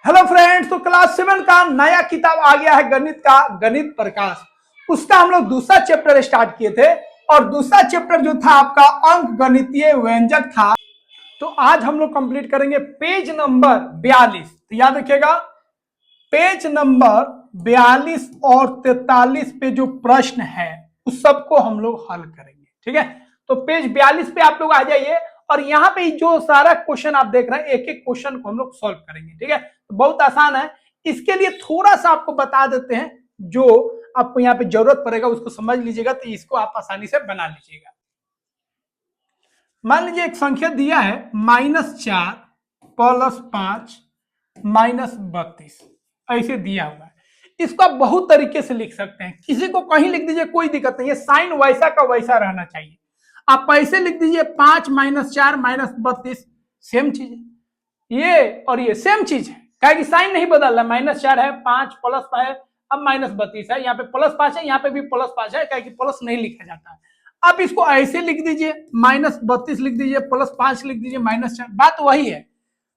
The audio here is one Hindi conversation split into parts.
हेलो फ्रेंड्स, तो क्लास 7 का नया किताब आ गया है गणित का, गणित प्रकाश। उसका हम लोग दूसरा चैप्टर स्टार्ट किए थे और दूसरा चैप्टर जो था आपका अंक गणितीय व्यंजक था। तो आज हम लोग कंप्लीट करेंगे पेज नंबर 42। तो याद रखिएगा, पेज नंबर 42 और 43 पे जो प्रश्न है उस सबको हम लोग हल करेंगे। ठीक है, तो पेज 42 पे आप लोग आ जाइए और यहाँ पे जो सारा क्वेश्चन आप देख रहे हैं एक एक क्वेश्चन को हम लोग सॉल्व करेंगे। ठीक है, तो बहुत आसान है। इसके लिए थोड़ा सा आपको बता देते हैं, जो आपको यहाँ पे जरूरत पड़ेगा उसको समझ लीजिएगा, तो इसको आप आसानी से बना लीजिएगा। मान लीजिए एक संख्या दिया है -4 + 5 -32, ऐसे दिया हुआ है। इसको आप बहुत तरीके से लिख सकते हैं, किसी को कहीं लिख दीजिए, कोई दिक्कत नहीं है, साइन वैसा का वैसा रहना चाहिए। आप ऐसे लिख दीजिए 5 - 4 -32, सेम चीज है, ये और ये सेम चीज है, क्या कि साइन नहीं बदल रहा। -4 है, 5 प्लस है, अब -32 है, यहाँ पे +5 है, यहाँ पे भी +5 है, क्या कि प्लस नहीं लिखा जाता है। आप इसको ऐसे लिख दीजिए, -32 लिख दीजिए, +5 लिख दीजिए, -4, बात वही है।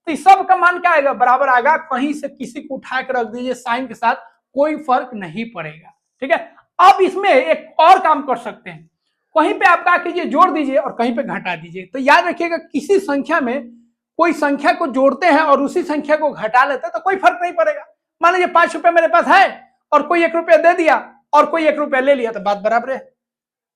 तो इस सब का मान क्या आएगा, बराबर आएगा। कहीं से किसी को उठा के रख दीजिए साइन के साथ, कोई फर्क नहीं पड़ेगा। ठीक है, अब इसमें एक और काम कर सकते हैं, कहीं पे आप क्या कीजिए, जोड़ दीजिए और कहीं पे घटा दीजिए। तो याद रखिएगा, किसी संख्या में कोई संख्या को जोड़ते हैं और उसी संख्या को घटा लेते हैं तो कोई फर्क नहीं पड़ेगा। मान लीजिए 5 रुपए मेरे पास है और कोई 1 रुपया दे दिया और कोई 1 रुपया ले लिया, तो बात बराबर है।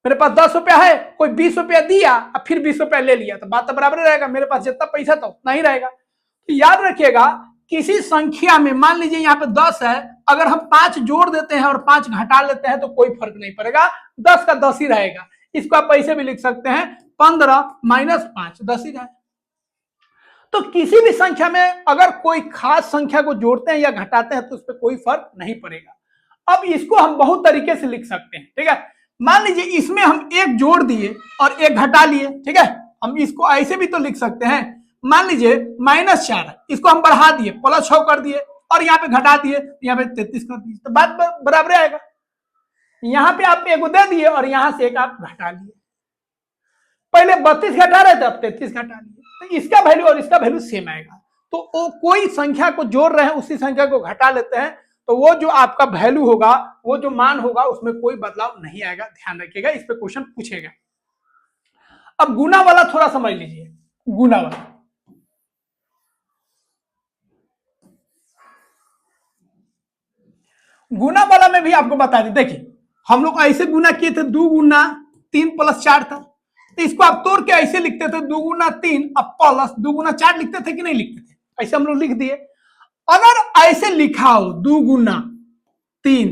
मेरे पास 10 रुपया है, कोई 20 रुपया दिया और फिर 20 रुपया ले लिया, तो बात तो बराबर रहेगा। मेरे पास जितना पैसा था उतना ही रहेगा। तो याद रखिएगा, किसी संख्या में मान लीजिए यहाँ पे 10 है, अगर हम 5 जोड़ देते हैं और 5 घटा लेते हैं तो कोई फर्क नहीं पड़ेगा, 10 का 10 ही रहेगा। इसको आप ऐसे भी लिख सकते हैं, 15 - 5 10 ही रहेगा। तो किसी भी संख्या में अगर कोई खास संख्या को जोड़ते हैं या घटाते हैं तो उस पर कोई फर्क नहीं पड़ेगा। अब इसको हम बहुत तरीके से लिख सकते हैं। ठीक है, मान लीजिए इसमें हम एक जोड़ दिए और एक घटा लिए। ठीक है, हम इसको ऐसे भी तो लिख सकते हैं, मान लीजिए -4 है, इसको हम बढ़ा दिए, +6 कर दिए और यहाँ पे घटा दिए, यहाँ पे 33 कर दिए, तो बात बराबर आएगा। यहाँ पे आप एक दे दिए और यहाँ से एक आप घटा लिए, पहले 32 घटा रहे थे, अब 33 घटा लिए, तो इसका वैल्यू और इसका वैल्यू सेम आएगा। तो वो कोई संख्या को जोड़ रहे हैं, उसी संख्या को घटा लेते हैं, तो वो जो आपका वैल्यू होगा, वो जो मान होगा, उसमें कोई बदलाव नहीं आएगा। ध्यान रखिएगा, इस पे क्वेश्चन पूछेगा। अब गुना वाला थोड़ा समझ लीजिए, गुना वाला में भी आपको बता दें। देखिए, हम लोग ऐसे गुना किए थे, 2 गुना 3 + 4 था, तो इसको आप तोड़ के ऐसे लिखते थे, 2 गुना 3 अब प्लस 2 गुना 4 लिखते थे कि नहीं लिखते थे, ऐसे हम लोग लिख दिए। अगर ऐसे लिखा हो 2 गुना 3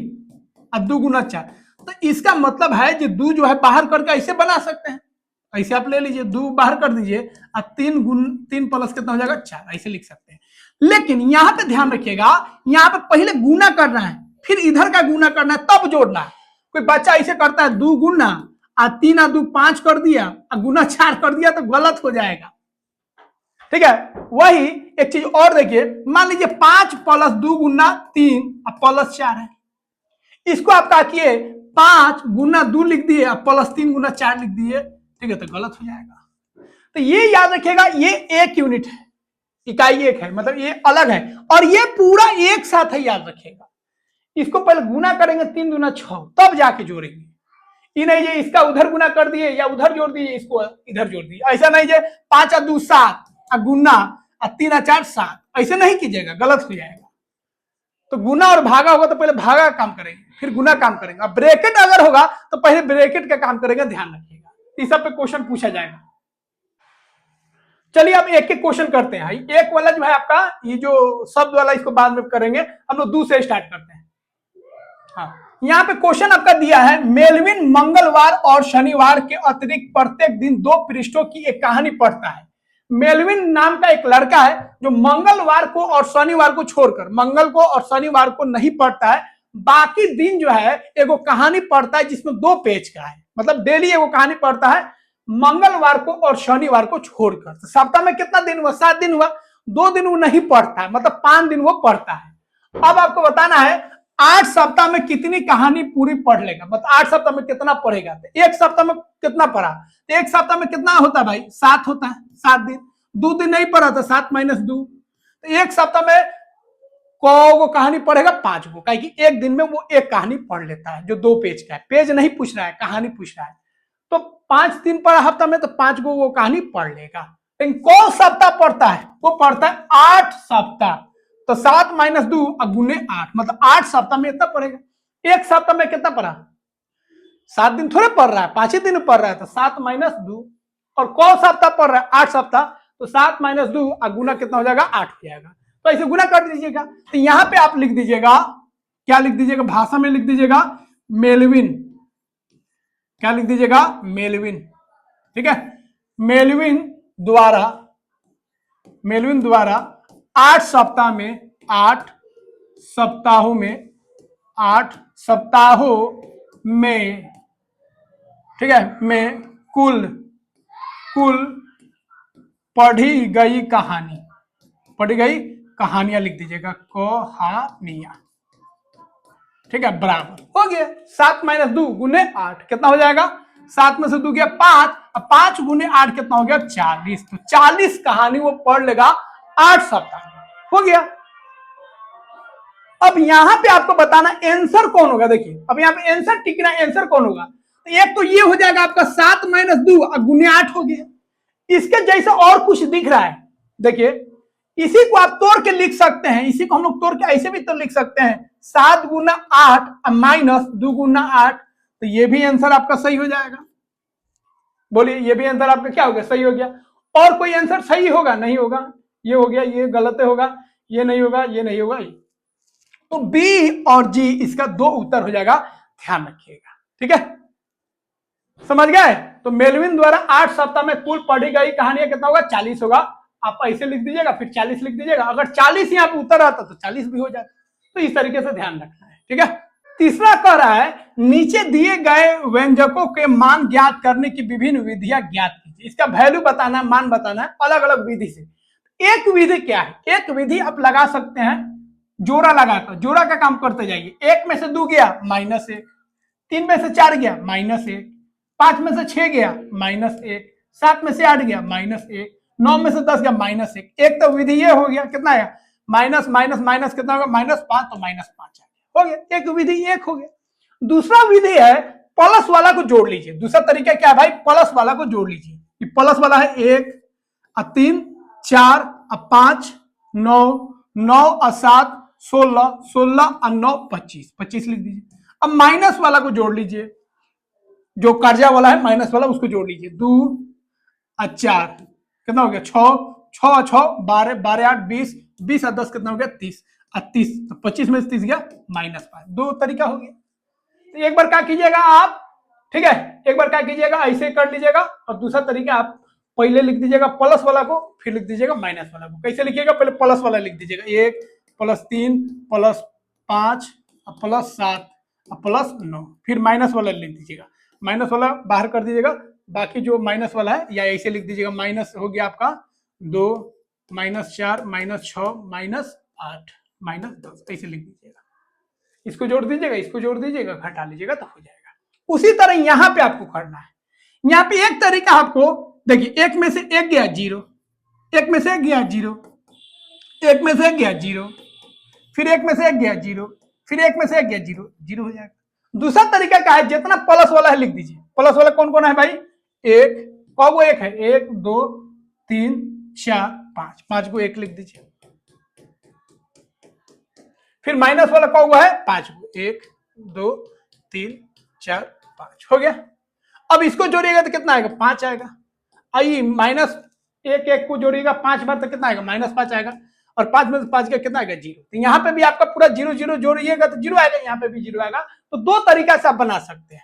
अब 2 गुना 4, तो इसका मतलब है कि 2 जो है बाहर करके ऐसे बना सकते हैं, ऐसे आप ले लीजिए, 2 बाहर कर दीजिए और 3 प्लस कितना हो जाएगा 4, ऐसे लिख सकते हैं। लेकिन यहां पे ध्यान रखिएगा, यहां पे पहले गुना करना है, फिर इधर का गुना करना है, तब जोड़ना है। कोई बच्चा ऐसे करता है, 2 गुना 3 और 2 5 कर दिया और गुना 4 कर दिया, तो गलत हो जाएगा। ठीक है, वही एक चीज और देखिए, मान लीजिए 5 + 2 गुना 3 + 4 है, इसको आप क्या किए, 5 गुना 2 लिख दिए और +3 गुना 4 लिख दिए, ठीक है, तो गलत हो जाएगा। तो ये याद रखिएगा, ये 1 यूनिट है, इकाई 1 है, मतलब ये अलग है और ये पूरा एक साथ है, याद रखिएगा। इसको पहले गुना करेंगे 3 दूना 6, तब जाके जोड़ेंगे। ये नहीं जे इसका उधर गुना कर दिए या उधर जोड़ दिए, इसको इधर जोड़ दिए, ऐसा नहीं जे 5 और 2 7 गुना 3 और 4 7, ऐसे नहीं कीजिएगा, गलत हो जाएगा। तो गुना और भागा होगा तो पहले भागा का काम करेंगे, फिर गुना काम करेंगे। अब ब्रैकेट अगर होगा तो पहले ब्रैकेट का काम करेंगे, ध्यान रखिएगा। इस सब पे क्वेश्चन पूछा जाएगा। चलिए अब एक एक क्वेश्चन करते हैं। एक वाला जो है आपका, ये जो शब्द वाला, इसको बाद में करेंगे, हम लोग दूसरे स्टार्ट करते हैं। हाँ, यहाँ पे क्वेश्चन आपका दिया है, मेलविन मंगलवार और शनिवार के अतिरिक्त प्रत्येक दिन 2 पृष्ठों की एक कहानी पढ़ता है। मेलविन नाम का एक लड़का है जो मंगलवार को और शनिवार को छोड़कर, मंगल को और शनिवार को नहीं पढ़ता है, बाकी दिन जो है एगो कहानी पढ़ता है जिसमें 2 पेज का है, मतलब डेली एगो कहानी पढ़ता है मंगलवार को और शनिवार को छोड़कर। तो सप्ताह में कितना दिन हुआ, 7 दिन हुआ, 2 दिन वो नहीं पढ़ता है, मतलब 5 दिन वो पढ़ता है। अब आपको बताना है 8 सप्ताह में कितनी कहानी पूरी पढ़ लेगा, मतलब 8 सप्ताह में कितना पढ़ेगा। तो 1 सप्ताह में कितना पढ़ा, तो 1 सप्ताह में कितना होता है भाई, 7 होता है, 7 दिन। 2 दिन नहीं पढ़ा तो 7 - 2, तो 1 सप्ताह में को कहानी पढ़ेगा 5 को, कहे कि एक दिन में वो एक कहानी पढ़ लेता है जो 2 पेज का है, पेज नहीं पूछ रहा है, कहानी पूछ रहा है। तो 5 दिन पर हफ्ता में तो 5 को वो कहानी पढ़ लेगा। लेकिन कौन सप्ताह पढ़ता है? वो पढ़ता है 8 सप्ताह। तो 7 - 2 गुने 8, मतलब 8 सप्ताह में इतना पढ़ेगा। एक सप्ताह में कितना पढ़ा? 7 दिन थोड़े पढ़ रहा है, 5 ही दिन पढ़ रहा है। तो 7 - 2, और कौन सप्ताह पढ़ रहा है? 8 सप्ताह। तो 7 - 2 गुना कितना हो जाएगा? 8 हो जाएगा। तो ऐसे गुना कर दीजिएगा। तो यहां पे आप लिख दीजिएगा, क्या लिख दीजिएगा? भाषा में लिख दीजिएगा मेलविन। क्या लिख दीजिएगा? मेलविन। ठीक है, मेलविन द्वारा 8 सप्ताह में 8 सप्ताहों में 8 सप्ताहों में, ठीक है, में कुल पढ़ी गई कहानियां लिख दीजिएगा, कहानियां। ठीक है, बराबर हो गया 7 - 2 गुने 8 कितना हो जाएगा? 7 में से 2 गया 5, अब 5 गुने 8 कितना हो गया? 40। तो 40 कहानी वो पढ़ लेगा 8 सप्ताह में, हो गया। अब यहां पे आपको बताना आंसर कौन होगा। देखिए अब यहां पे आंसर टिकना, आंसर कौन होगा? तो एक तो ये हो जाएगा आपका 7 - 2 गुने 8 हो गया। इसके जैसा और कुछ दिख रहा है, देखिए इसी को आप तोड़ के लिख सकते हैं, इसी को हम लोग तोड़ के ऐसे भी तो लिख सकते हैं 7 गुना 8 -2 गुना 8। तो ये भी आंसर आपका सही हो जाएगा। बोलिए ये भी आंसर आपका क्या हो गया? सही हो गया। और कोई आंसर सही होगा? नहीं होगा। ये हो गया, ये गलत होगा, ये नहीं होगा, ये नहीं होगा। तो बी और जी इसका 2 उत्तर हो जाएगा, ध्यान रखिएगा। ठीक है, समझ गए? तो मेलविन द्वारा 8 सप्ताह में कुल पढ़ी गई कहानियां कितना होगा? 40 होगा। आप ऐसे लिख दीजिएगा, फिर 40 लिख दीजिएगा। अगर 40 यहाँ पे उत्तर आता तो 40 भी हो जाता। तो इस तरीके से ध्यान रखना है। ठीक है, तीसरा कह रहा है नीचे दिए गए व्यंजकों के मान ज्ञात करने की विभिन्न विधियां ज्ञात कीजिए। इसका वैल्यू बताना, मान बताना है अलग अलग विधि से। एक विधि क्या है? एक विधि आप लगा सकते हैं जोड़ा लगाकर, जोड़ा का काम करते जाइए। 1 में से 2 गया -1, 3 में से 4 गया -1, 5 में से 6 गया -1, 7 में से 8 गया -1, 9 में से 10 गया -1। एक तो विधि ये हो गया, कितना आया? माइनस माइनस माइनस कितना होगा? -5, तो -5 हो गया। एक विधि एक हो गया। दूसरा विधि है प्लस वाला को जोड़ लीजिए। दूसरा तरीका क्या है भाई? प्लस वाला को जोड़ लीजिए। प्लस वाला है 1 और 3, 4 और 5, 9, 9 और 7, 16, 16 और 9, 25, 25 लिख दीजिए। अब माइनस वाला को जोड़ लीजिए, जो कर्जा वाला है माइनस वाला, उसको जोड़ लीजिए। 2 और 4 कितना हो गया? 6, 6 और 6 12, 12 8 20, 20 और 10 कितना हो गया? 30 और 30, तो 25 में से 30 गया -5। 2 तरीका हो गया। तो एक बार क्या कीजिएगा आप, ठीक है, एक बार क्या कीजिएगा ऐसे कर लीजिएगा। और दूसरा तरीका आप पहले लिख दीजिएगा प्लस वाला को, फिर लिख दीजिएगा माइनस वाला को। कैसे लिखिएगा? पहले प्लस वाला लिख दीजिएगा 1 +3 +5 +7 +9, फिर माइनस वाला लिख दीजिएगा। माइनस वाला बाहर कर दीजिएगा, बाकी जो माइनस वाला है या ऐसे लिख दीजिएगा। माइनस हो गया आपका 2 -4 -6 -8 -10, ऐसे लिख दीजिएगा। इसको जोड़ दीजिएगा, इसको जोड़ दीजिएगा, घटा लीजिएगा तो हो जाएगा। उसी तरह यहां पे आपको करना है। यहां पे एक तरीका आपको देखिए, 1 में से 1 गया 0, 1 में से 1 गया 0, 1 में से 1 गया 0, फिर 1 में से 1 गया 0, फिर 1 में से 1 गया 0, 0 हो जाएगा। दूसरा तरीका क्या है? जितना प्लस वाला है लिख दीजिए। प्लस वाला कौन कौन है भाई? 1, कौन 1 है? 1 2 3 4 5, 5 को 1 लिख दीजिए। फिर माइनस वाला कौन हुआ है? 5 को 1 2 3 4 5 हो गया। अब इसको जोड़िएगा तो कितना आएगा? 5 आएगा। आई -1 को जोड़िएगा 5 बार तो कितना आएगा? -5 आएगा। और 5 में से 5 का कितना आएगा? 0। तो यहाँ पे भी आपका पूरा 0 0 जोड़िएगा तो 0 आएगा, यहाँ पे भी 0 आएगा। तो 2 तरीका से आप बना सकते हैं,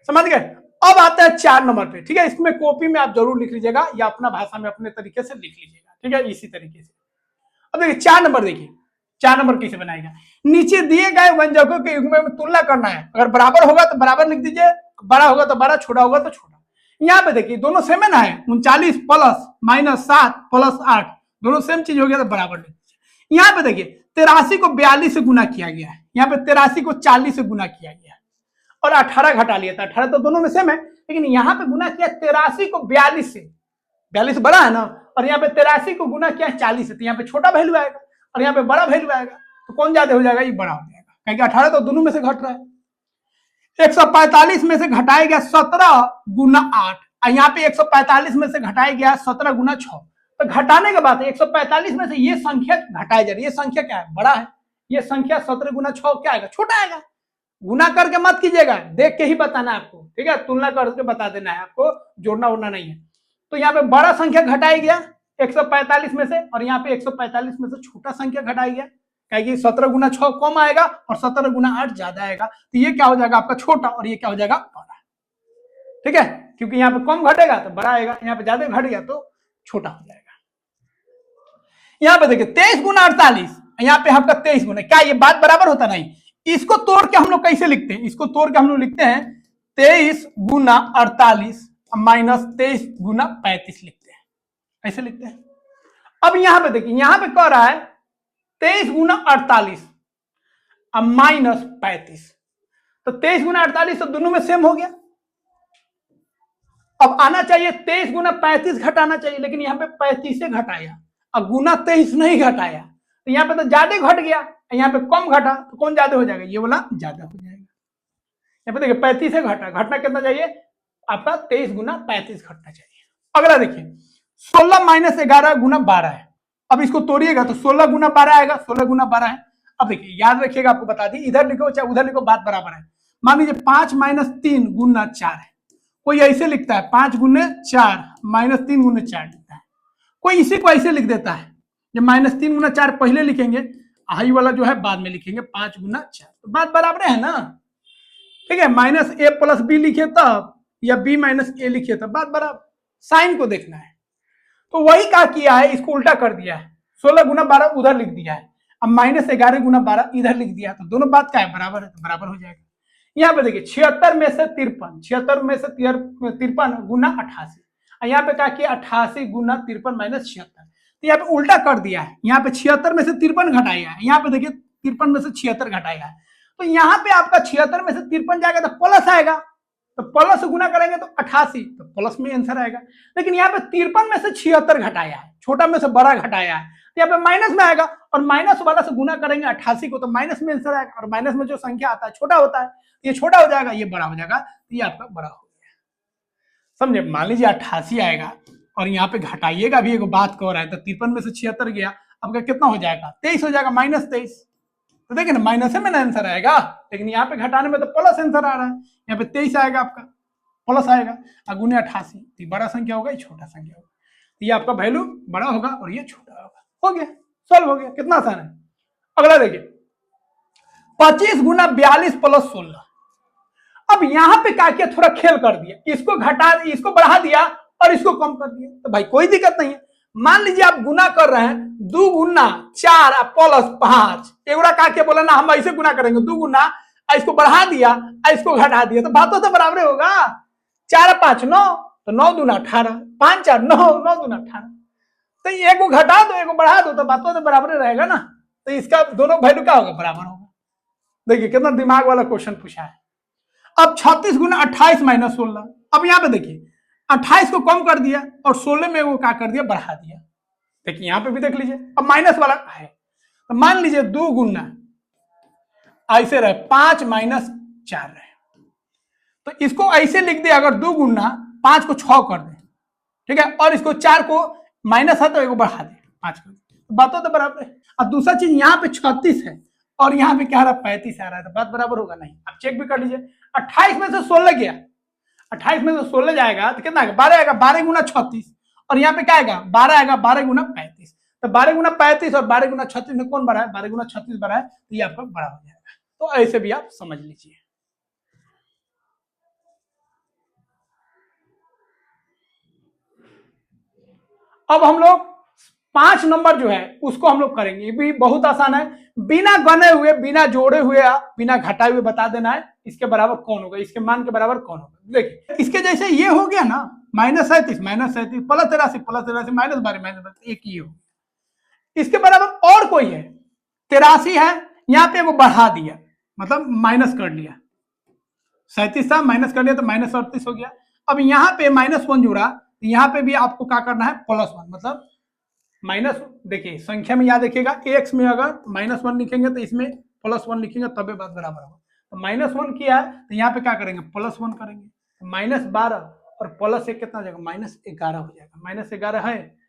समझ गए? अब आता है 4 नंबर पे। ठीक है, इसमें कॉपी में आप जरूर लिख लीजिएगा या अपना भाषा में अपने तरीके से लिख लीजिएगा। ठीक है, इसी तरीके से। अब देखिए 4 नंबर, देखिए 4 नंबर कैसे बनाएगा। नीचे दिए गए व्यंजकों के युग्म में तुलना करना है। अगर बराबर होगा तो बराबर लिख दीजिए, बड़ा होगा तो बड़ा, छोटा होगा तो छोटा। यहाँ पे देखिए दोनों सेम है ना, है 39 प्लस -7 प्लस 8, दोनों सेम चीज हो गया तो बराबर लिख दीजिए। यहाँ पे देखिए 83 को 42 से गुना किया गया है, यहाँ पे 83 को 40 से गुना किया गया है, और 18 घटा लिया था। 18 तो दोनों में सेम है, लेकिन यहाँ पे गुना किया 83 को 42 से, 42 बड़ा है ना, और यहाँ पे 83 को गुना किया 40 से, तो यहाँ पे छोटा वैल्यू आएगा और यहाँ पे बड़ा वैल्यू आएगा। तो कौन ज्यादा हो जाएगा, ये बड़ा हो जाएगा, क्योंकि 18 तो दोनों में से घट रहा है। 145 में से घटाया गया 17 गुना 8, यहाँ पे 145 में से घटाया गया 17 गुना 6, तो घटाने के बाद 145 में से ये संख्या घटाई जा रही है, ये संख्या क्या है, बड़ा है, ये संख्या 17 गुना 6 क्या आएगा, छोटा आएगा। गुना करके मत कीजिएगा, देख के ही बताना है आपको, ठीक है, तुलना करके बता देना है आपको, जोड़ना उड़ना नहीं है। तो यहाँ पे बड़ा संख्या घटाई गया 145 में से, और यहाँ पे 145 में से छोटा संख्या घटाई गया, कहेगी 17 गुना 6 कम आएगा और 17 गुना 8 ज्यादा आएगा, तो ये क्या हो जाएगा आपका छोटा, और ये क्या हो जाएगा बड़ा, ठीक है, क्योंकि यहाँ पे कम घटेगा तो बड़ा आएगा, यहाँ पे ज्यादा घट गया तो छोटा हो जाएगा। यहाँ पे देखिए 23 गुना 48, यहाँ पे आपका 23 गुना, क्या ये बात बराबर होता नहीं, इसको तोड़ के हम लोग कैसे लिखते हैं, इसको तोड़ के हम लोग लिखते हैं 23 गुना 48 माइनस 23 गुना 35 लिखते हैं, ऐसे लिखते हैं। अब यहां पे देखिए, यहां पे कह रहा है 23 गुना 48 माइनस 35, तो 23 गुना 48 तो दोनों में सेम हो गया। अब आना चाहिए 23 गुना 35 घटाना चाहिए, लेकिन यहाँ पे 35 से घटाया, अब गुना 23 नहीं घटाया, तो यहाँ पे तो ज्यादा घट गया, यहाँ पे कम घटा, तो कौन ज्यादा हो जाएगा, ये वाला ज्यादा हो जाएगा। यहाँ पे देखिए 35 से घटा, घटना कितना चाहिए आपका 23 गुना 35 घटना चाहिए। अगला देखिए 16 माइनस 11 गुना 12 है, अब इसको तोड़िएगा तो 16 गुना 12 आएगा, 16 गुना 12 है। अब देखिए याद रखिएगा, आपको बता दी, इधर लिखो चाहे उधर लिखो, बात बराबर है। मान लीजिए 5 माइनस 3 गुना 4 है, कोई ऐसे लिखता है 5 गुने 4 माइनस 3 गुने 4 लिखता है, कोई इसी को ऐसे लिख देता है, जब माइनस 3 गुना 4 पहले लिखेंगे, आई वाला जो है बाद में लिखेंगे 5 गुना 4, तो बात बराबर है ना, ठीक है। माइनस ए प्लस बी लिखे तब, या बी माइनस ए लिखे तब, बात बराबर, साइन को देखना है। तो वही क्या किया है, इसको उल्टा कर दिया है, 16 गुना 12 उधर लिख दिया है, अब माइनस 11 गुना 12 इधर लिख दिया, तो दोनों बात क्या है, बराबर है, तो बराबर हो जाएगा। यहाँ पे देखिए 76 में से 53, 76 में से 53 गुना 88, यहाँ पे क्या किया 88 गुना 53 माइनस 76, तो यहाँ पे उल्टा कर दिया है, यहाँ पे 76 में से 53 घटाया है, यहाँ पे देखिए 53 में से 76 घटाया है, तो यहाँ पे आपका 76 में से 53 जाएगा तो प्लस आएगा, तो प्लस गुना करेंगे तो 88, तो प्लस में आंसर आएगा। लेकिन यहाँ पे 53 में से 76 घटाया है, छोटा में से बड़ा घटाया है, तो यहाँ पे माइनस में आएगा, और माइनस वाला से गुना करेंगे 88 को, तो माइनस में आंसर आएगा, और माइनस में जो संख्या आता है छोटा होता है, ये छोटा हो जाएगा, ये बड़ा हो जाएगा, तो ये आपका बड़ा हो गया, समझे। मान लीजिए 88 आएगा, और यहाँ पे घटाइएगा भी, एक बात कह रहा है, तो 53 में से 76 गया, आपका कितना हो जाएगा 23 हो जाएगा, माइनस 23, तो देखिए ना माइनस में ना आंसर आएगा, लेकिन यहाँ पे घटाने में तो प्लस आंसर आ रहा है, यहाँ पे 23 आएगा आपका, प्लस आएगा, और गुने 88, तो बड़ा संख्या होगा, ये छोटा संख्या होगा, तो ये आपका वैल्यू बड़ा होगा और ये छोटा होगा, हो गया, सॉल्व हो गया, कितना आसान है। अगला देखिए 25 गुना 42 प्लस 16, अब यहाँ पे क्या किया, थोड़ा खेल कर दिया, इसको घटा, इसको बढ़ा दिया और इसको कम कर दिया, तो भाई कोई दिक्कत नहीं है। मान लीजिए आप गुना कर रहे हैं 2 गुना 4 प्लस 5, एगुड़ा का के बोला ना, हम ऐसे गुना करेंगे 2 गुना, इसको बढ़ा दिया, इसको घटा दिया, तो बातों तो बराबर होगा, 4 5 9, तो 9 दूना 18, 5 4 9, 9 दूना 18, तो एक को घटा दो, एक को बढ़ा दो, तो बातों तो बराबर रहेगा ना, तो इसका दोनों वैल्यू क्या होगा, बराबर होगा। देखिए कितना दिमाग वाला क्वेश्चन पूछा है। अब 36 गुना 28 माइनस 16, अब यहाँ पे देखिए 28 को कम कर दिया और 16 में वो क्या कर दिया, बढ़ा दिया, देखिए यहाँ पे भी देख लीजिए, अब माइनस वाला है, तो मान लीजिए 2 गुना ऐसे रहे 5 माइनस 4 रहे, तो इसको ऐसे लिख दे, अगर 2 गुना 5 को 6 कर दे, ठीक है, और इसको 4 को माइनस है तो एक बढ़ा दे 5 कर दे, तो बातों तो बराबर है। अब दूसरा चीज यहाँ पे 36 है और यहाँ पे क्या आ रहा है 35 आ रहा है, तो बात बराबर होगा नहीं, आप चेक भी कर लीजिए। 28 में से 16 गया, 28 में से 16 जाएगा तो कितना आएगा, 12 आएगा, 12 गुना 36, और यहाँ पे क्या आएगा 12 आएगा, 12 गुना 35, तो 12 गुना 35 और 12 गुना 36 में कौन बड़ा है, 12 गुना 36 बड़ा है, तो ये आपका बड़ा हो जाएगा, तो ऐसे भी आप समझ लीजिए। अब हम लोग 5 नंबर जो है उसको हम लोग करेंगे, ये भी बहुत आसान है, बिना गने हुए, बिना जोड़े हुए, बिना घटाए हुए बता देना है इसके बराबर कौन होगा, इसके मान के बराबर कौन होगा। देखिए इसके जैसे ये हो गया ना, -37 -37 प्लस 83 माइनस 12 एक ही हो, इसके बराबर और कोई है 83 है, यहाँ पे वो बढ़ा दिया, मतलब माइनस कर लिया, 37 था माइनस कर लिया तो -38 हो गया। अब यहाँ पे -1 जुड़ा, यहाँ पे भी आपको क्या करना है +1, मतलब माइनस, देखिए संख्या में याद रखिएगा, एक्स में अगर -1 लिखेंगे तो इसमें +1 लिखेंगे तबे बात बराबर होगा। तो -1 किया है तो यहाँ पे क्या करेंगे, +1 करेंगे, -12 और +1 कितना हो जाएगा, -11 हो जाएगा। -11 है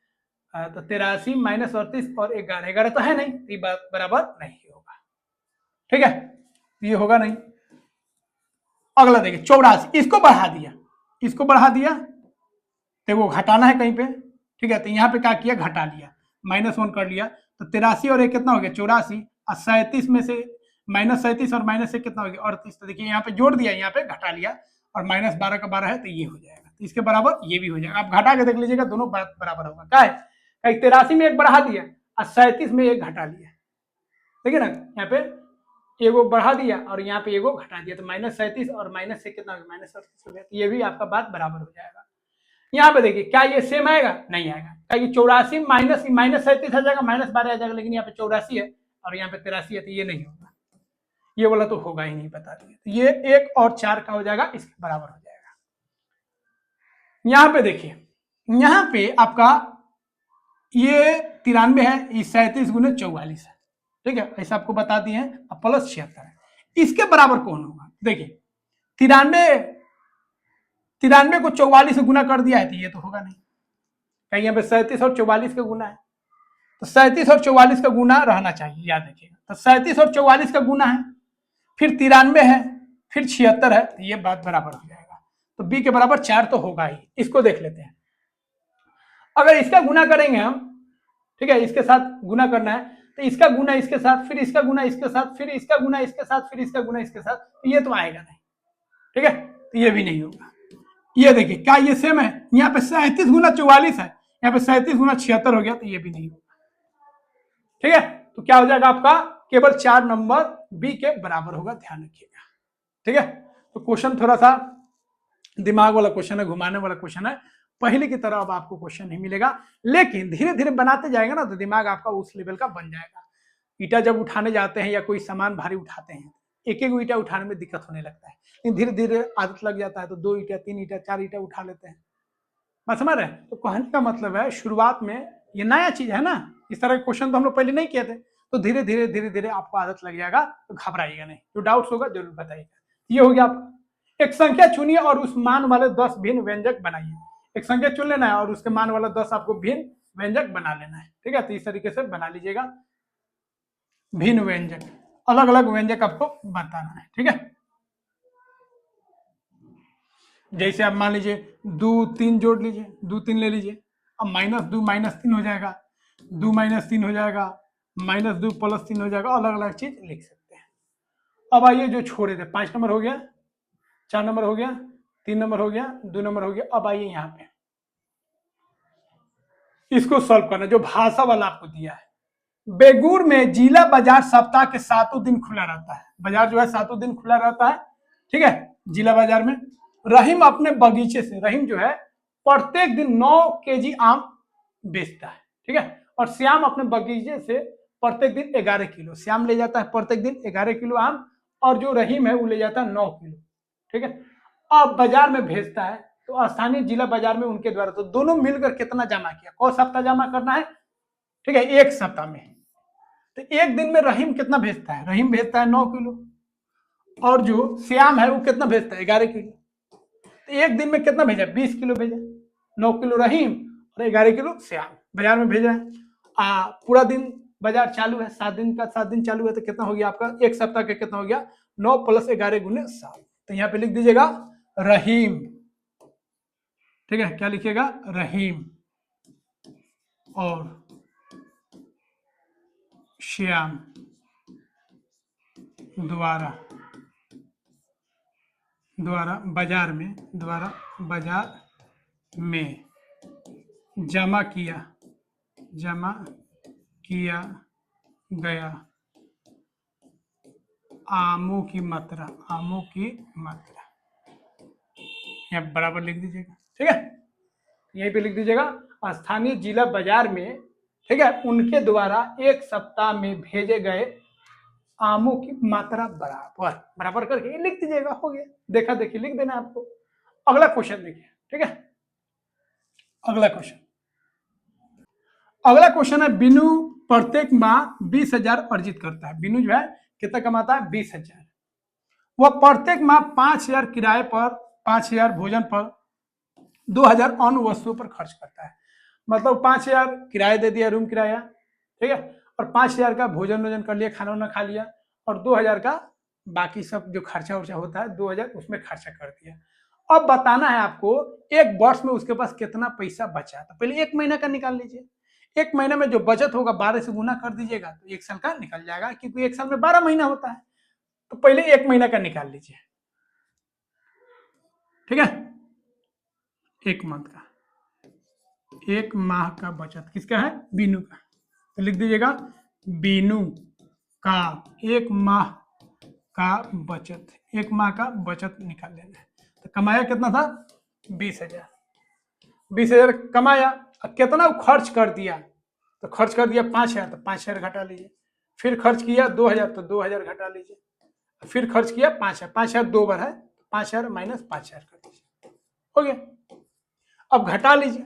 तो 83 -38 और 11, 11 तो है नहीं, तो ये बात बराबर नहीं होगा। ठीक है, ये होगा नहीं। अगला देखिए 84, इसको बढ़ा दिया, इसको बढ़ा दिया तो वो घटाना है कहीं पे। ठीक है, तो यहाँ पे क्या किया, घटा लिया, -1 कर लिया, तो 83 और 1 कितना हो गया, 84, और 37 में से -37 और -1 कितना हो गया, 38। तो देखिए यहाँ पे जोड़ दिया, यहाँ पे घटा लिया, और -12 का 12 है तो ये हो जाएगा, तो इसके बराबर ये भी हो जाएगा। आप घटा के देख लीजिएगा, दोनों बराबर होगा। क्या है, 83 में 1 बढ़ा दिया और 37 में 1 घटा लिया। देखिए ना, यहाँ पे एगो बढ़ा दिया और यहाँ पे एगो घटा दिया, तो -37 और -1 कितना हो गया, -38 हो गया। तो ये भी आपका बात बराबर हो जाएगा। यहाँ पे देखिए क्या ये सेम आएगा, नहीं आएगा, क्या ये 84 -37 आ जाएगा, -12 आ जाएगा, लेकिन यहाँ पे 84 है और यहाँ पे 83 है, तो ये नहीं होगा, ये वाला तो होगा ही नहीं, बता दिए। तो ये 1 और 4 का हो जाएगा, इसके बराबर हो जाएगा। यहाँ पे देखिए, यहाँ पे आपका ये 93 है, ये 37 गुने 44 है। ठीक है, ऐसा आपको बता दिए हैं, अब +76 है, इसके बराबर कौन होगा। देखिए 93 को 44 से गुना कर दिया है, तो ये तो होगा नहीं, कहीं यहाँ पे 37 और 44 का गुना है, तो 37 और 44 का गुना रहना चाहिए, याद रखिएगा। तो 37 और 44 का गुना है, फिर 93 है, फिर 76 है, तो ये बात बराबर हो जाएगा। तो बी के बराबर 4 तो होगा ही। इसको देख लेते हैं, अगर इसका गुना करेंगे हम, ठीक है, इसके साथ गुना करना है, तो इसका गुना इसके साथ, फिर इसका गुना इसके साथ, फिर इसका गुना इसके साथ, फिर इसका गुना इसके साथ, तो ये तो आएगा नहीं। ठीक है, तो ये भी नहीं होगा। ये देखिए क्या ये सेम है, यहाँ पे 37 गुना 44 है, यहाँ पे 37 गुना 76 हो गया, तो ये भी नहीं होगा। ठीक है, तो क्या हो जाएगा आपका, केवल 4 नंबर बी के बराबर होगा, ध्यान रखिएगा। ठीक है, तो क्वेश्चन थोड़ा सा दिमाग वाला क्वेश्चन है, घुमाने वाला क्वेश्चन है, पहले की तरह अब आपको क्वेश्चन नहीं मिलेगा, लेकिन धीरे धीरे बनाते जाएगा ना, तो दिमाग आपका उस लेवल का बन जाएगा। ईटा जब उठाने जाते हैं या कोई सामान भारी उठाते हैं, एक एक ईटा उठाने में दिक्कत होने लगता है, लेकिन धीरे धीरे आदत लग जाता है, तो 2 ईटा 3 ईटा 4 ईटा उठा लेते हैं। बात समझ रहे हैं, तो कहने का मतलब है शुरुआत में ये नया चीज है ना, इस तरह के क्वेश्चन तो हम लोग पहले नहीं किए थे, तो धीरे धीरे आपको आदत लग जाएगा, तो घबराइएगा नहीं, जो डाउट्स होगा जरूर बताइएगा। ये हो गया आपका, एक संख्या चुनिए और उस मान वाले 10 भिन्न व्यंजक बनाइए। एक संख्या चुन लेना है और उसके मान वाला 10 आपको भिन्न व्यंजक बना लेना है। ठीक है, तो इस तरीके से बना लीजिएगा भिन्न व्यंजक, अलग अलग व्यंजक आपको बताना है। ठीक है, जैसे आप मान लीजिए 2 3 जोड़ लीजिए, 2 3 ले लीजिए, अब -2 -3 हो जाएगा, 2 -3 हो जाएगा, -2 +3 हो जाएगा, अलग अलग चीज लिख सकते हैं। अब आइए जो छोड़े थे, 5 नंबर हो गया, 4 नंबर हो गया, 3 नंबर हो गया, 2 नंबर हो गया। अब आइए यहाँ पे इसको सॉल्व करना, जो भाषा वाला आपको दिया है। बेगूर में जिला बाजार सप्ताह के 7 दिन खुला रहता है, बाजार जो है 7 दिन खुला रहता है। ठीक है, जिला बाजार में रहीम अपने बगीचे से, रहीम जो है प्रत्येक दिन 9 केजी आम बेचता है। ठीक है, और श्याम अपने बगीचे से प्रत्येक दिन 11 किलो, श्याम ले जाता है प्रत्येक दिन 11 किलो आम, और जो रहीम है वो ले जाता है 9 किलो। ठीक है, अब बाजार में भेजता है, तो स्थानीय जिला बाजार में उनके द्वारा, तो दोनों मिलकर कितना जमा किया, कौन सप्ताह जमा करना है। ठीक है, एक सप्ताह में, तो एक दिन में रहीम कितना भेजता है, रहीम भेजता है 9 किलो, और जो श्याम है वो कितना भेजता है, 11 किलो। तो एक दिन में कितना भेजा, 20 किलो भेजा, 9 किलो रहीम और 11 किलो श्याम बाजार में भेजा है। पूरा दिन बाजार चालू है, 7 दिन का 7 दिन चालू है, तो कितना हो गया आपका, एक सप्ताह का कितना हो गया, 9 + 11 गुने 7। तो यहाँ पे लिख दीजिएगा रहीम। ठीक है, क्या लिखिएगा, रहीम और श्याम द्वारा बाजार में जमा किया गया आमों की मात्रा, यहाँ बराबर लिख दीजिएगा। ठीक है, यहीं पे लिख दीजिएगा स्थानीय जिला बाजार में, ठीक है, उनके द्वारा एक सप्ताह में भेजे गए आमों की मात्रा बराबर करके लिख दीजिएगा, हो गया, देखा देखी लिख देना आपको। अगला क्वेश्चन देखिए। ठीक है, अगला क्वेश्चन, अगला क्वेश्चन है, बिनू प्रत्येक माह 20,000 अर्जित करता है। बिनू जो है कितना कमाता है? 20,000। वह प्रत्येक माह 5,000 किराए पर, 5,000 भोजन पर, 2,000 अन्य वस्तुओं पर खर्च करता है। मतलब 5,000 किराया दे दिया, रूम किराया, ठीक है, और 5,000 का भोजन वोजन कर लिया, खाना वाना खा लिया, और 2,000 का बाकी सब जो खर्चा उर्चा होता है 2,000 उसमें खर्चा कर दिया। अब बताना है आपको एक वर्ष में उसके पास कितना पैसा बचा। तो पहले एक महीना का निकाल लीजिए। एक महीने में जो बचत होगा 12 से गुना कर दीजिएगा तो एक साल का निकल जाएगा, क्योंकि एक साल में 12 महीना होता है। तो पहले एक महीना का निकाल लीजिए, ठीक है, एक मंथ का, एक माह का बचत किसका है? बीनू का। तो लिख दीजिएगा बीनू का एक माह का बचत, एक माह का बचत निकाल लेना है। तो कमाया कितना था? 20,000। 20,000 कमाया, अब कितना खर्च कर दिया? तो खर्च कर दिया 5,000, तो 5,000 घटा लीजिए। फिर खर्च किया 2,000, तो 2,000 घटा लीजिए। फिर खर्च किया 5,000, 5,000 दो बार है, 5,000 माइनस 5,000 कर दीजिए, हो गया। अब घटा लीजिए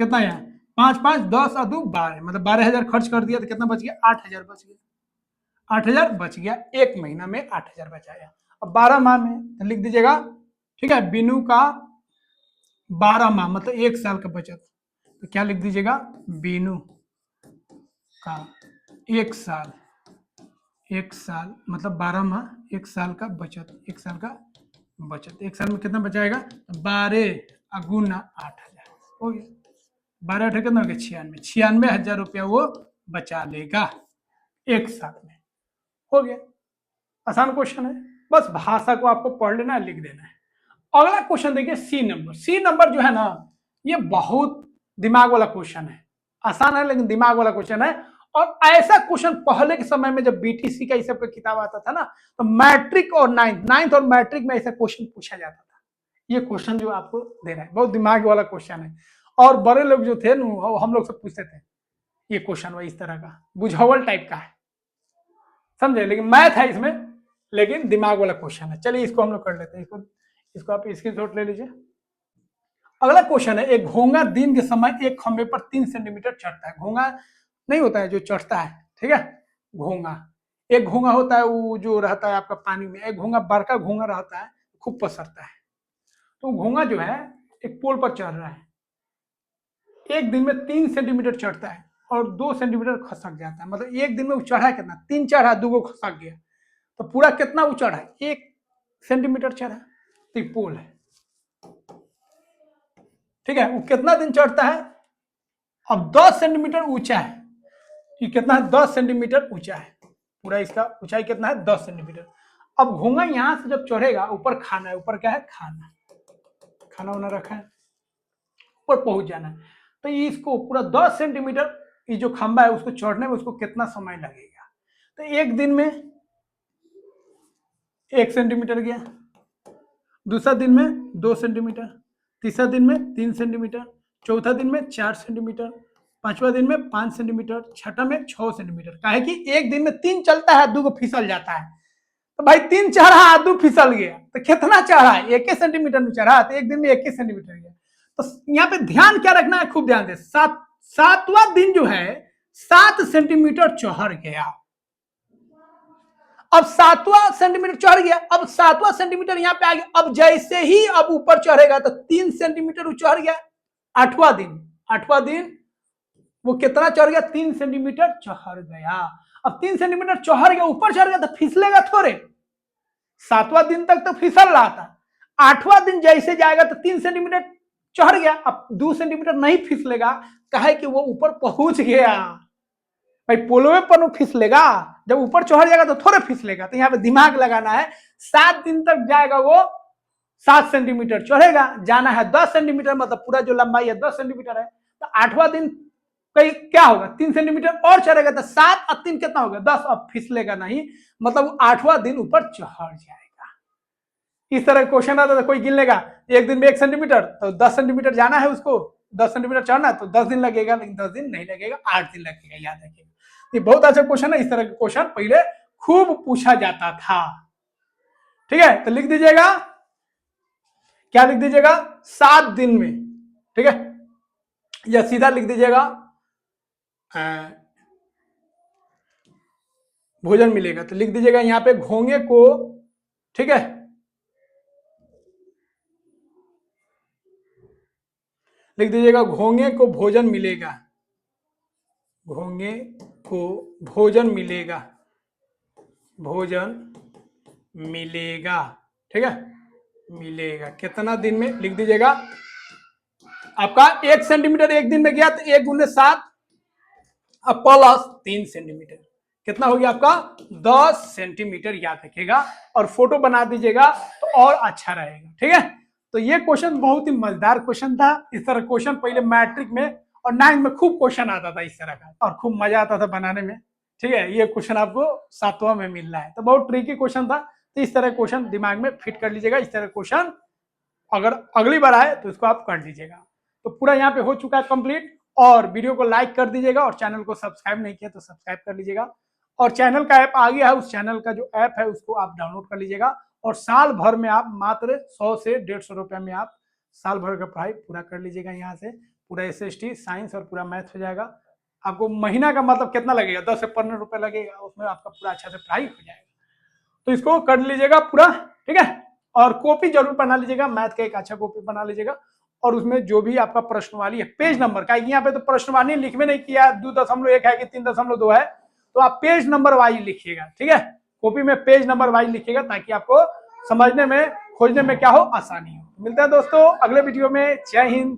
कितना यहाँ, 5 5 10 और 2 12, मतलब 12,000 खर्च कर दिया तो कितना बच गया? 8,000 बच गया। 8,000 बच गया, एक महीना में 8,000 बचाया। अब 12 माह में तो लिख दीजिएगा, ठीक है, बिनू का 12 माह मतलब एक साल का बचत। तो क्या लिख दीजिएगा? बिनू का एक साल, एक साल मतलब 12 माह, एक साल का बचत, एक साल का बचत। एक साल में कितना बचाएगा? 12 गुना 8,000 हो गया। 12 8 कितना हो गया? 96, 96,000 रुपया वो बचा लेगा एक साल में, हो गया। आसान क्वेश्चन है, बस भाषा को आपको पढ़ लेना है, लिख देना है। अगला क्वेश्चन देखिए, सी नंबर। सी नंबर जो है ना, ये बहुत दिमाग वाला क्वेश्चन है। आसान है लेकिन दिमाग वाला क्वेश्चन है। और ऐसा क्वेश्चन पहले के समय में जब बीटीसी का इस सब का किताब आता था ना, तो मैट्रिक और नाइन्थ और मैट्रिक में ऐसा क्वेश्चन पूछा जाता था। ये क्वेश्चन जो आपको दे रहा है बहुत दिमाग वाला क्वेश्चन है। और बड़े लोग जो थे ना, हम लोग से पूछते थे ये क्वेश्चन वही इस तरह का बुझावल टाइप का है, समझे। लेकिन मैथ है इसमें, लेकिन दिमाग वाला क्वेश्चन है। चलिए इसको हम लोग कर लेते हैं, इसको आप स्क्रीनशॉट ले लीजिए। अगला क्वेश्चन है, एक घोंगा दिन के समय एक खंबे पर 3 सेंटीमीटर चढ़ता है। घोंगा नहीं होता है जो चढ़ता है, ठीक है, घोंगा। एक घोंगा होता है वो जो रहता है आपका पानी में, एक घोंगा बड़का घोंगा रहता है, खूब पसरता है। तो घोंगा जो है एक पोल पर चढ़ रहा है, एक दिन में 3 सेंटीमीटर चढ़ता है और 2 सेंटीमीटर खसक जाता है। मतलब एक दिन में वो चढ़ा कितना? 3 चढ़ा, 2 खसक गया, तो पूरा कितना वो चढ़ा? 1 सेंटीमीटर चढ़ा। तो पोल है, ठीक है, वो कितना दिन चढ़ता है? अब 10 सेंटीमीटर ऊंचा है, ये कितना है? 10 सेंटीमीटर ऊंचा है, पूरा इसका ऊंचाई कितना है? 10 सेंटीमीटर। अब घोंगा यहां से जब चढ़ेगा, ऊपर खाना है, ऊपर क्या है? खाना, खाना वाना रखा है, ऊपर पहुंच जाना है। तो इसको पूरा 10 सेंटीमीटर ये जो खंबा है उसको चढ़ने में उसको कितना समय लगेगा? तो एक दिन में 1 सेंटीमीटर गया, दूसरा दिन में 2 सेंटीमीटर, तीसरा दिन में 3 सेंटीमीटर, चौथा दिन में 4 सेंटीमीटर, पांचवा दिन में 5 सेंटीमीटर, छठा में 6 सेंटीमीटर। काहे कि एक दिन में 3 चलता है, 2 फिसल जाता है। तो भाई 3 चढ़ा, 2 फिसल गया, तो कितना चढ़ा? 1 सेंटीमीटर में चढ़ा, तो एक दिन में 1 सेंटीमीटर गया। तो यहाँ पे ध्यान क्या रखना है, खूब ध्यान दे। सातवां दिन जो है 7 सेंटीमीटर चढ़ गया। अब 7वां सेंटीमीटर चढ़ गया, अब 7वां सेंटीमीटर यहाँ पे आ गया। अब जैसे ही अब ऊपर चढ़ेगा तो 3 सेंटीमीटर वो चढ़ गया। 8वां दिन वो कितना चढ़ गया? 3 सेंटीमीटर चढ़ गया। अब 3 सेंटीमीटर चढ़ गया, ऊपर चढ़ गया तो फिसलेगा थोड़े। 7वां दिन तक तो फिसल रहा था, 8वां दिन जैसे जाएगा तो 3 सेंटीमीटर चढ़ गया, अब 2 सेंटीमीटर नहीं फिसलेगा, कहे कि वो ऊपर पहुंच गया। भाई पोलोवे पर फिसलेगा, जब ऊपर चढ़ जाएगा तो थोड़े फिसलेगा। तो यहाँ पे दिमाग लगाना है। 7 दिन तक जाएगा वो 7 सेंटीमीटर चढ़ेगा, जाना है 10 सेंटीमीटर, मतलब पूरा जो लंबाई है 10 सेंटीमीटर है। तो 8वां दिन कहीं क्या होगा? 3 सेंटीमीटर और चढ़ेगा, तो 7 और 3 कितना होगा? 10। अब फिसलेगा नहीं, मतलब 8वां दिन ऊपर चढ़ जाएगा। इस तरह क्वेश्चन आता था, कोई गिन लेगा एक दिन में 1 सेंटीमीटर, तो 10 सेंटीमीटर जाना है उसको, 10 सेंटीमीटर चढ़ना, तो 10 दिन लगेगा, लेकिन 10 दिन नहीं लगेगा, 8 दिन लगेगा, याद रखिएगा। ये बहुत अच्छा क्वेश्चन है, इस तरह का क्वेश्चन पहले खूब पूछा जाता था। ठीक है, तो लिख दीजिएगा, क्या लिख दीजिएगा? 7 दिन में, ठीक है, या सीधा लिख दीजिएगा भोजन मिलेगा, तो लिख दीजिएगा यहाँ पे घोंगे को, ठीक है, लिख दीजिएगा घोंगे को भोजन मिलेगा, घोंगे को भोजन मिलेगा, भोजन मिलेगा, ठीक है, मिलेगा कितना दिन में, लिख दीजिएगा आपका 1 सेंटीमीटर एक दिन में गया तो 1 × 7 अब प्लस 3 सेंटीमीटर, कितना हो गया आपका 10 सेंटीमीटर, याद रखिएगा और फोटो बना दीजिएगा तो और अच्छा रहेगा, ठीक है। तो ये क्वेश्चन बहुत ही मजेदार क्वेश्चन था। इस तरह क्वेश्चन पहले मैट्रिक में और 9th में खूब क्वेश्चन आता था इस तरह का और खूब मजा आता था बनाने में, ठीक है। ये क्वेश्चन आपको 7वां में मिल रहा है, तो बहुत ट्रिकी क्वेश्चन था। तो इस तरह क्वेश्चन दिमाग में फिट कर लीजिएगा, इस तरह क्वेश्चन अगर अगली बार आए तो इसको आप कर लीजिएगा। तो पूरा यहाँ पे हो चुका है कंप्लीट, और वीडियो को लाइक कर दीजिएगा और चैनल को सब्सक्राइब नहीं किया तो सब्सक्राइब कर लीजिएगा। और चैनल का ऐप आ गया है, उस चैनल का जो ऐप है उसको आप डाउनलोड कर लीजिएगा और साल भर में आप मात्र 100 से 150 रुपये में आप साल भर का पढ़ाई पूरा कर लीजिएगा। यहाँ से पूरा SST साइंस और पूरा मैथ हो जाएगा। आपको महीना का मतलब कितना लगेगा, 10 से 15 रुपये लगेगा, उसमें आपका पूरा अच्छा से पढ़ाई हो जाएगा। तो इसको कर लीजिएगा पूरा, ठीक है। और कॉपी जरूर बना लीजिएगा, मैथ का एक अच्छा कॉपी बना लीजिएगा और उसमें जो भी आपका प्रश्नवाली है पेज नंबर का, यहाँ पे तो प्रश्नवाली लिखने नहीं किया, 2.1 है कि 3.2 है, तो आप पेज नंबर वाइज लिखिएगा, ठीक है। कॉपी में पेज नंबर वाइज लिखिएगा ताकि आपको समझने में खोजने में क्या हो, आसानी हो। मिलते हैं दोस्तों अगले वीडियो में। जय हिंद।